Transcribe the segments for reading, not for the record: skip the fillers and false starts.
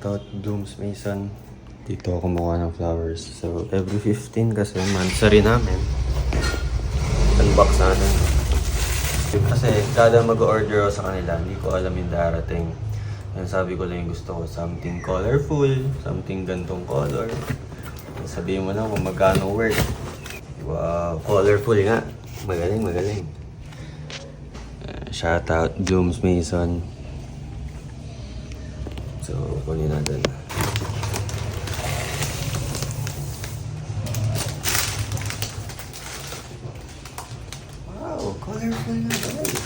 Shoutout Blooms Mason. Dito ako kumuha ng flowers. So, every 15 kasi monthsary namin. Unbox natin. Kasi kada mag-order ako sa kanila, hindi ko alam yung darating. Yan, sabi ko lang yung gusto ko. Something colorful, something gantong color. Sabihin mo lang kung magkano worth. Wow, colorful nga. Magaling, magaling. Shoutout Blooms Mason. So, kunin natin. Wow, colorful na guys.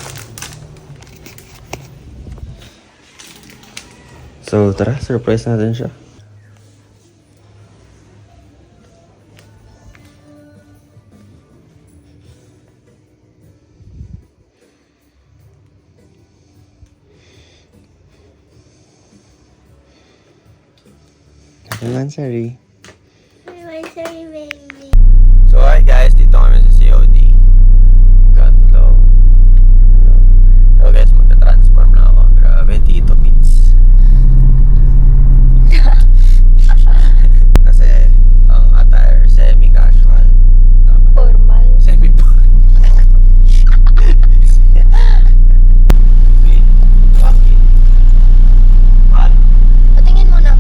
So, tara, surprise natin siya. Monthsary. Monthsary baby. So hi guys, dito kami sa COD. Ganto. So guys, magta-transform na ako. Grabe, Tito Pits. Kasi ang attire semi-casual. Tama. Formal. Semi-formal. Fucking. What? Patingin mo na.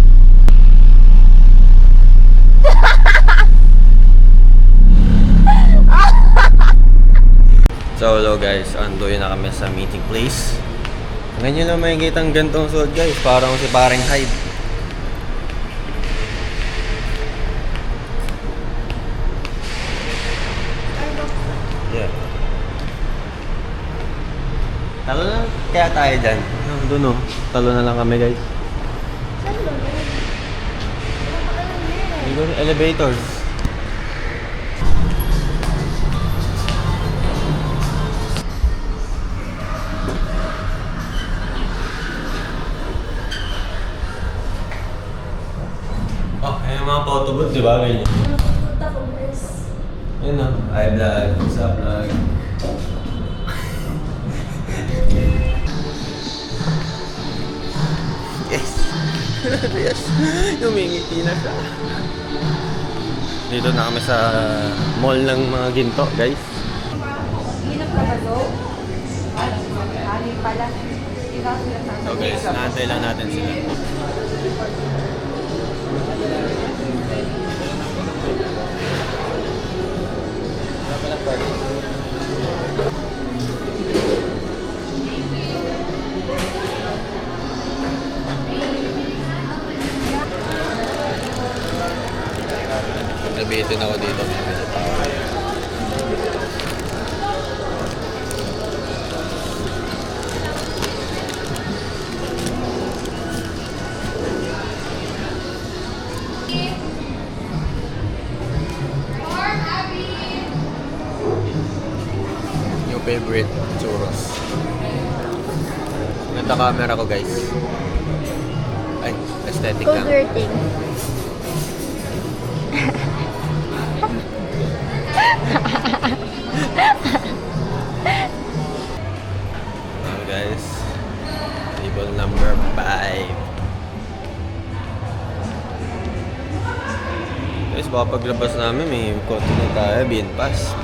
So hello guys, andoy na kami sa meeting place. Ngayon lang makikita ang gantong suot guys, parang si paring Hyde. Yeah. Talo na kaya tayo dyan. Doon oh, talo na lang kami guys. Saan ba? Dito, elevators. Oh, ayun yung mga photobooth, di ba? Ganyan. Pupunta ko guys. Yun o. Hi vlog. What's up vlog? Yes. Yes. Lumingiti na siya. Dito na kami sa mall ng mga ginto, guys. So guys, naantay lang natin sila. Nabitin ako dito. Yung favorite churros. Ganda camera ko guys. Ay, aesthetic lang. Converting. Guys, table number 5. Guys, baka paglabas namin may konti na tayo, binpass.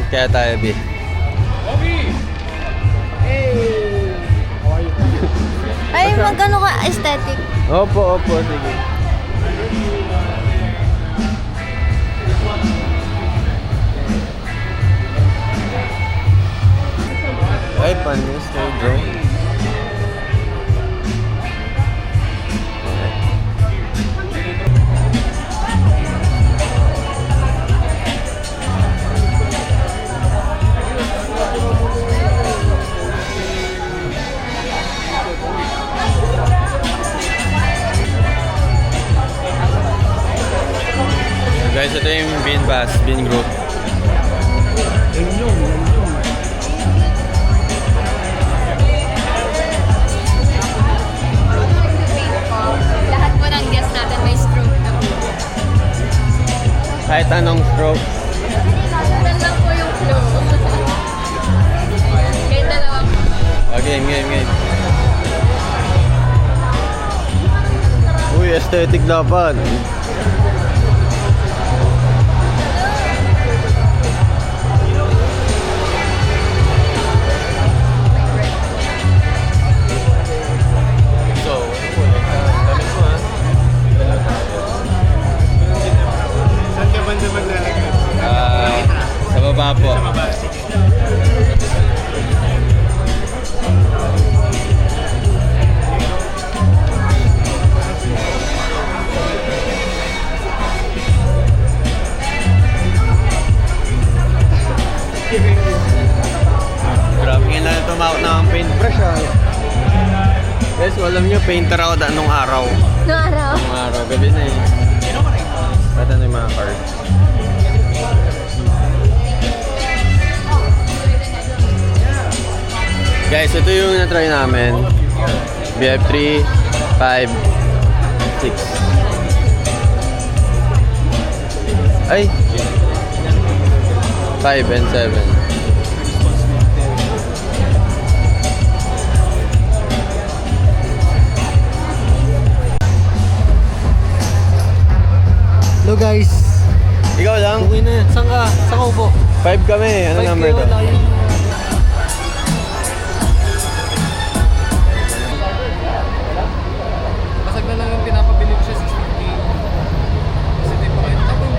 Kaya tayo, B. Ay, magkano ka aesthetic? Opo, sige. Ay, panis na bro. Guys, ito yung Bean Bass, Bean Group. Kahit anong stroke. Yan lang po yung flow. Kahit dalawa po. Game. Uy, aesthetic dapat. So, damit mo ha. Saan ka banda maglalagay? Sa baba po. Sa baba. Grabe nga lang tumawag na ang paintbrush ha. Guys, alam nyo, painter ako nung araw. No araw. Nung araw, gabi na eh. Pata na yung mga cards. Guys, ito yung na-try namin. BF3, 5, 6. Ay! 5 and 7. Hello guys. Ikaw lang? Uwi na yan. Saan ka? Saan ka upo? 5 kami. Ano number to? Basag na lang yung pinapabili ko siya 60k. Kasi di pa kayo tapos.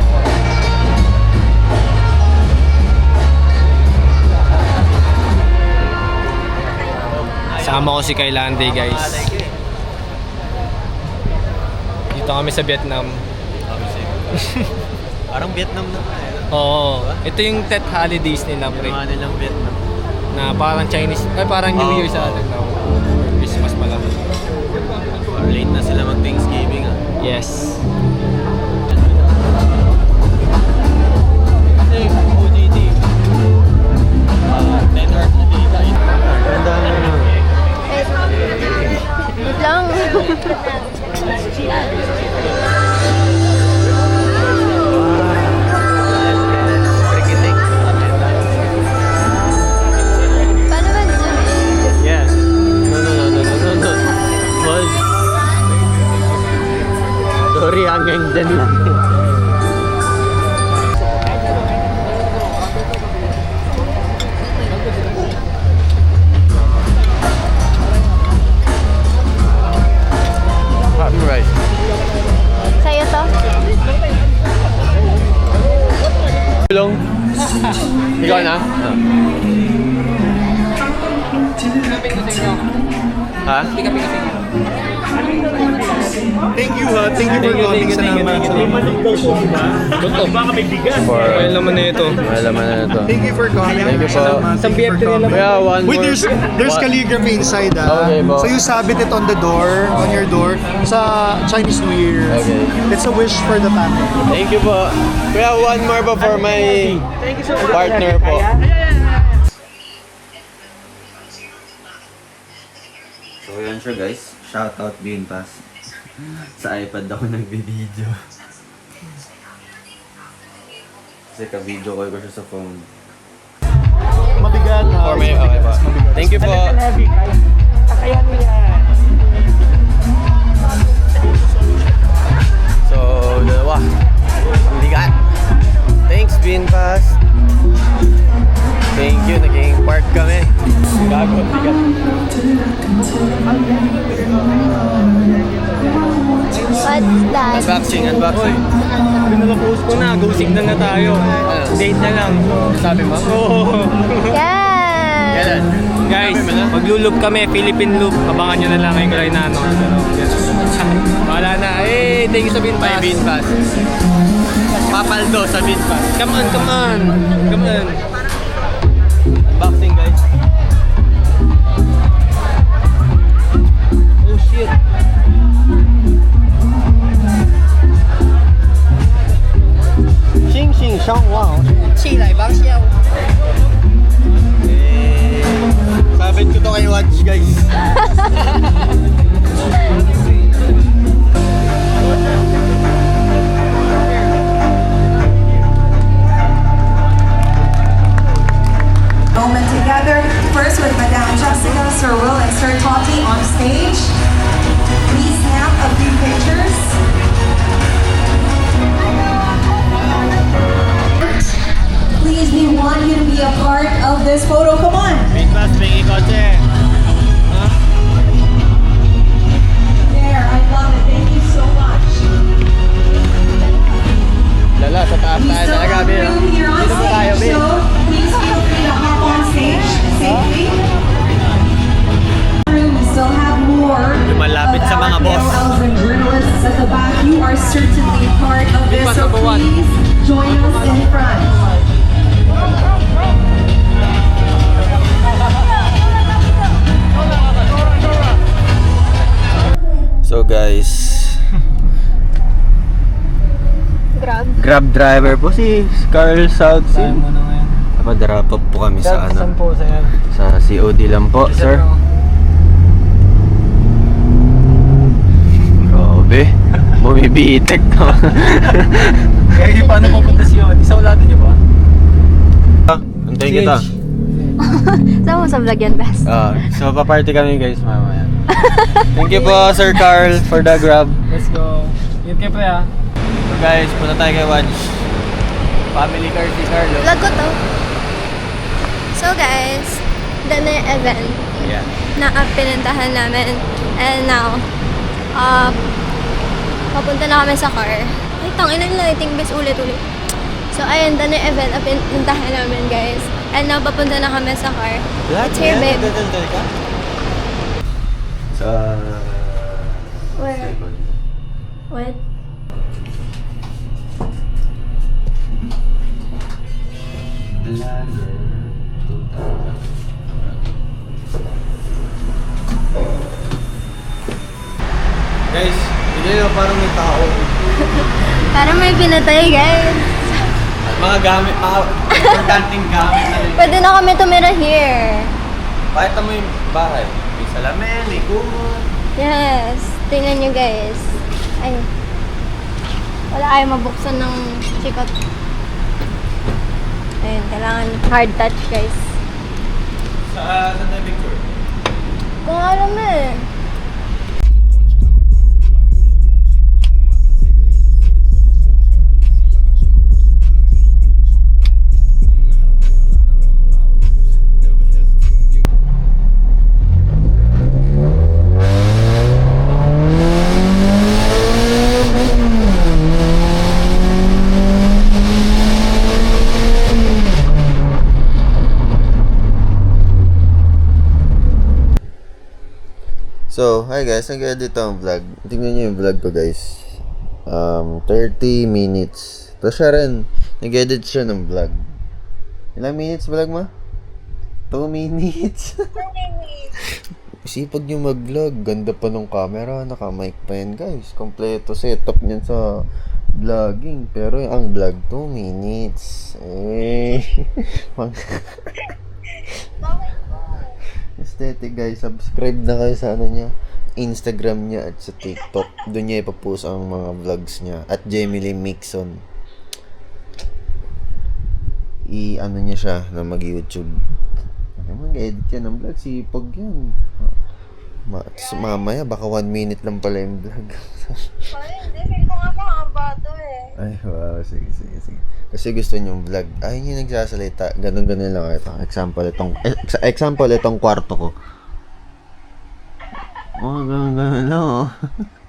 Sama ko si Kailande guys. Dito kami sa Vietnam. Parang Vietnam na. Oo. Ito yung Tet holidays nila pre. Mga nilang Vietnam. Na parang Chinese, ay parang New Year sa atin now. Christmas pala. Late na sila mag-Thanksgiving ah. Yes. Kasi OJT. 10 hours na data. Ganda na. Wait lang. Paano ba zoom in? Yes. No. Hold. Sorry, hanggang dyan lang. Copyright. Sa'yo to? Tulong. Ikaw na? Kapit ko sa inyo. Ha? Kapit ko sa inyo. Thank you ha. Thank you for coming. Salamat. Baka may bigas. For... May laman na ito. May laman na ito. Thank you for coming. Thank you po. Salamat. Sa Thank you for BF3 coming. Kuya, one Wait, more. there's calligraphy inside Okay, po. So you sabit it on the door, on your door, sa Chinese New Year. Okay. It's a wish for the family. Thank you po. Kuya, one more po for my partner po. So yun siya guys. Shoutout Bean Pass. Sa iPad ako nagbe-video. Kasi ka-video call ko siya sa phone. Mabigat ha. For my, okay po. Thank you po. So, dalawa. Ang bigat. Thanks, Bean Pass. Thank you, naging park kami. Gago, bigat. What's that? Unboxing. Pinala-post ko na. Go signal na tayo. Date na lang. Sabi mo? Oo. Yes! Kailan? Guys, magluloop kami. Philippine loop. Abangan nyo na lang ngayong Ray Nano. Wala na. Eh, thank you sa Bean May Pass. Bean Pass. Papaldo sa Bean Pass. Come on. Unboxing guys. Oh shit. Xing xing shang wang. Sabit ko to kay Watch guys. certainly part of this, Lipat so number one. please join us in front. So guys, Grab. Grab driver po si Carl Southsin. mo na ngayon. Napadrop up po kami sa Saan ano, po sa'yo? sa COD lang po, sir. Grabe, bumibitek no. Kaya paano pupunta siya? Isa wala din niyo ba? Antayin kita. Saan mo sa vlog yan, best? So paparty kami guys mamaya. Thank you po Sir Carl for the Grab. Let's go. Yun kayo pre ah. So guys, punta tayo kay Watch. Family car si Carlo. Vlog ko to. So guys, done na yung event Yeah. na pinuntahan namin. And now, papunta na kami sa car. Ay, tangin ang lighting bes ulit-ulit. So ayun, done na yung event na pinuntahan namin guys. And now, papunta na kami sa car. It's here, babe. Sa... Where? What? Guys, hindi na parang may tao. Parang may pinatay guys. Mga gamit, mga importanteng gamit na rin. Pwede na kami tumira here. Pakita mo yung bahay. May salamin, may kumot. Yes. Tingnan nyo guys. Ay. Wala ayaw mabuksan ng chikot. Ayun, kailangan hard touch guys. Sa tayo picture. Kung alam eh. So, hi guys, nag-edit ang vlog. Tingnan nyo yung vlog ko guys. 30 minutes. Tapos siya rin, nag-edit siya ng vlog. Ilang minutes vlog mo? 2 minutes. 2 minutes. Sipag nyo mag-vlog. Ganda pa ng camera. Naka-mic pa yan guys. Kompleto setup niyan sa vlogging. Pero ang vlog 2 minutes. Aesthetic guys, subscribe na kayo sa ano niya, Instagram niya at sa TikTok. Doon niya ipapost ang mga vlogs niya at Jamie Lee Mixon. Ano niya siya na mag-YouTube. Mag-edit yan ng vlog, sipag yan. Mamaya baka 1 minute lang pala yung vlog. Hindi, feel ko nga mahaba to eh. Ay, wow, sige. Kasi gusto niyong vlog. Ay, yung nagsasalita. Ganun lang. Ito. Example, itong kwarto ko. Oh, ganun lang, oh.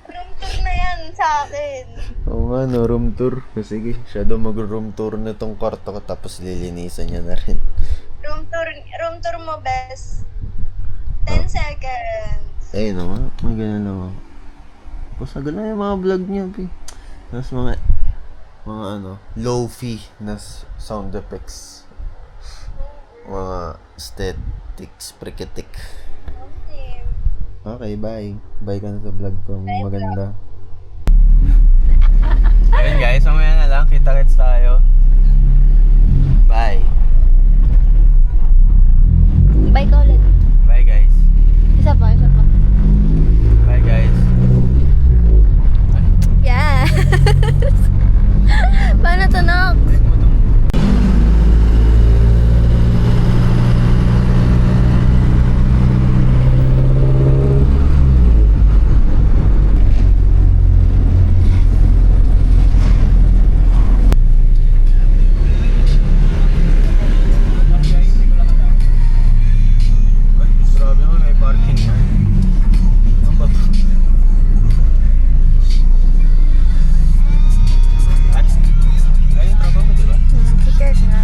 Room tour na yan sa akin. Oo nga, no, room tour. Sige, siya daw mag-room tour na itong kwarto ko, tapos lilinisan niya na rin. Room tour mo, best. 10 seconds. Ayun naman, may ganun lang, oh. Tapos agad na yung mga vlog niya, pi. Tapos mga low-fi na sound effects. Mga aesthetics, priketik. Okay, bye. Bye ka na sa vlog ko. Maganda. Ayun guys, mamaya na lang. Kita-kits tayo. Bye. Bye ka ulit. Bye guys. Isa pa. Bye guys. Yes! Paano to, Nox? Grabe naman, may parking yan. Ang bato. Ayun, tropa mo, diba? Stickers nga.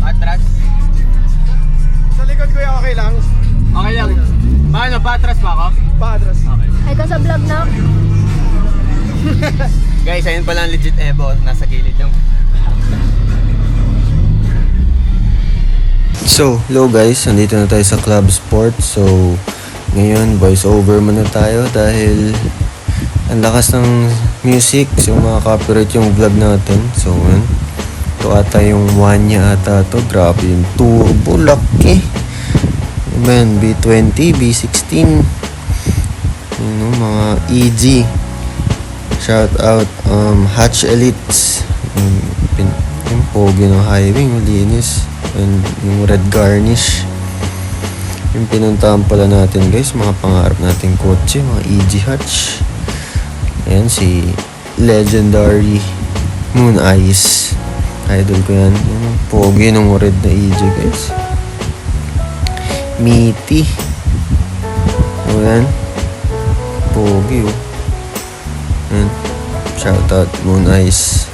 Atras. Sa likod ko okay lang. Okay lang. Paano? Patras pa ako? Pa-address. Okay. Ay ka sa vlog, Nox. Guys, ayun pala ang legit Evo. Nasa gilid yung... So, hello guys. Nandito na tayo sa Club Sport. So, ngayon, voice over muna tayo dahil ang lakas ng music. So, makaka-copyright yung vlog natin. So, yun. Ito ata yung one niya ata to. Grabe yung turbo laki. Ayan, B20, B16. Ano, mga EG. Shout out Hatch Elites. Yung pogi ng highway, malinis. And yung red garnish. Yung pinuntahan pala natin guys, mga pangarap nating kotse, mga EG Hatch. Ayan si Legendary Moon Eyes. Idol ko yan. Yung pogi ng red na EG guys. Meaty. Ayan. Pogi oh. Ayan. Shoutout Moon Eyes.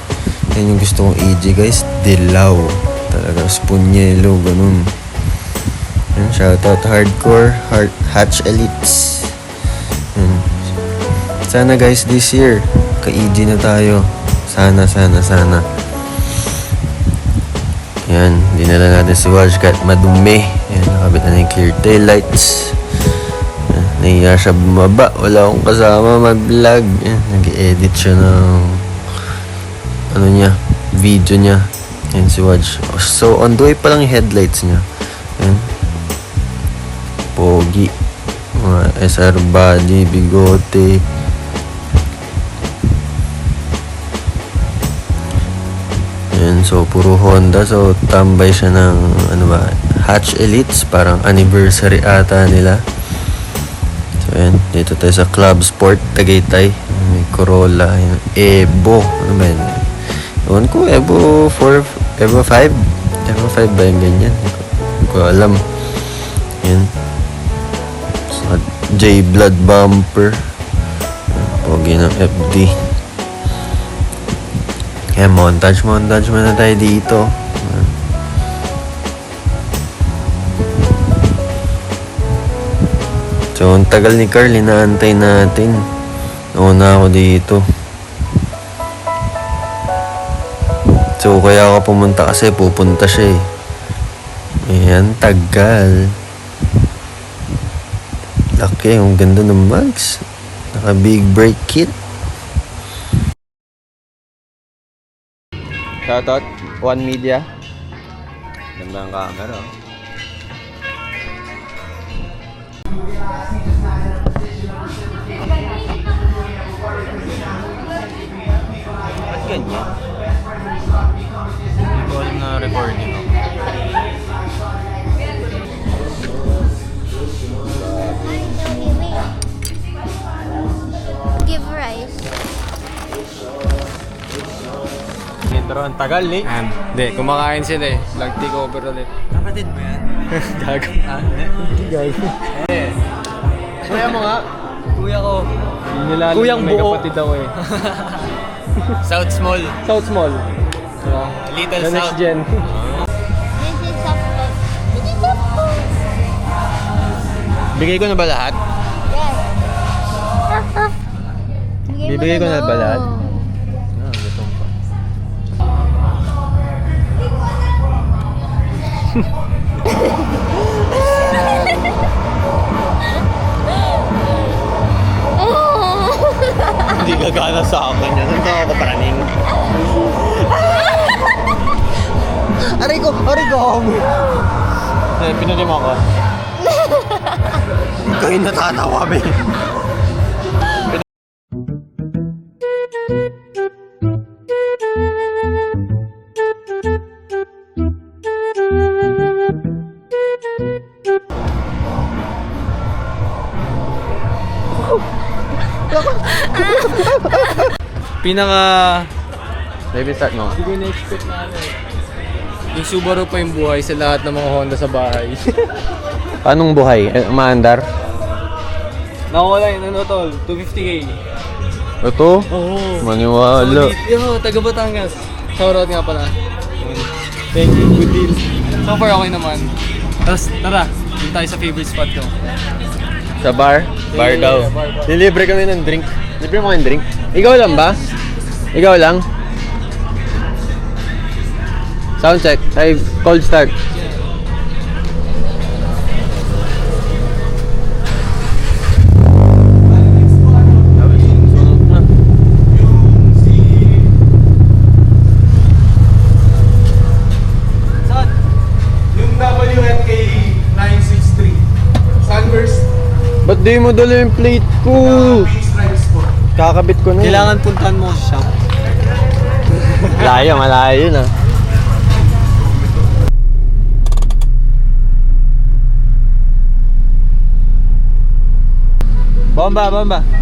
Yan yung gusto kong EG guys. Dilaw. Talaga spoon yellow. Ganun. Ayan. Shoutout Hardcore. Hatch Elites. Ayan. Sana guys this year ka-EG na tayo. Sana. Ayan. Dinala natin si Waj kahit madumi. Ayan. Nakabit na yung clear taillights. Nahiya siya bumaba. Wala akong kasama mag-vlog. Nag-edit siya ng video niya. Yan si Waj. So, on the way pa lang yung headlights niya. Yan. Pogi. Mga SR body, bigote. Yan. So, puro Honda. So, tambay siya ng Hatch Elites. Parang anniversary ata nila. So, ayan. Dito tayo sa Club Sport, Tagaytay. May Corolla. Ayan. Evo. Ano ba yun? Ewan ko, Evo 4, Evo 5. Evo 5 ba yung ganyan? Hindi ko alam. Ayan. So, J-Blood bumper. Pogi ng FD. Kaya montage muna tayo dito. Ayan. So, ang tagal ni Carl, inaantay natin. Nauna ako dito. So, kaya ako pumunta kasi pupunta siya eh. Ayan, tagal. Laki, ang ganda ng mags. Naka big brake kit. Shoutout, One Media. Ganda ang camera. Ba't ganyan? Hindi ko alam na recording ako. Give rice. Intro, ang tagal eh. Hindi, kumakain sila eh. Vlog takeover ulit. Kapatid mo yan? Gago. Gago. Kuya mo nga. Kuya ko. Nilalang Kuyang may buo. kapatid ako eh. South Small. South Small. Diba? Little The next South. gen. This is softball. This is softball. Bigay ko na ba lahat? Yes. Bibigay ko na ba lahat? Ah, gutom pa. Hindi gagana sa akin yan. Saan ka praning? Aray ko! Pinuli mo ako. Ikaw yung natatawa, be. Baby, start mo. Hindi ko na-expect na ano eh. Yung Subaru pa yung buhay sa lahat ng mga Honda sa bahay. Paanong buhay? Umaandar? Nakawala yun, ano tol? 250k. Ito? Oo. Maniwala. Yo, taga Batangas. Shoutout nga pala. Thank you, good deal. So far okay naman. Tapos tara, dito tayo sa favorite spot ko. Sa bar? Bar daw. bar. Nilibre kami ng drink. Libre mo kayong drink? Ikaw lang ba? Ikaw lang? Sound check. Ay, cold start. Yung WNK 963. Sunburst. Ba't di mo dala yung plate ko? Stripes po. Kakabit ko na yun. Kailangan puntahan mo sa shop. Malayo yun ah. Bomba, bomba.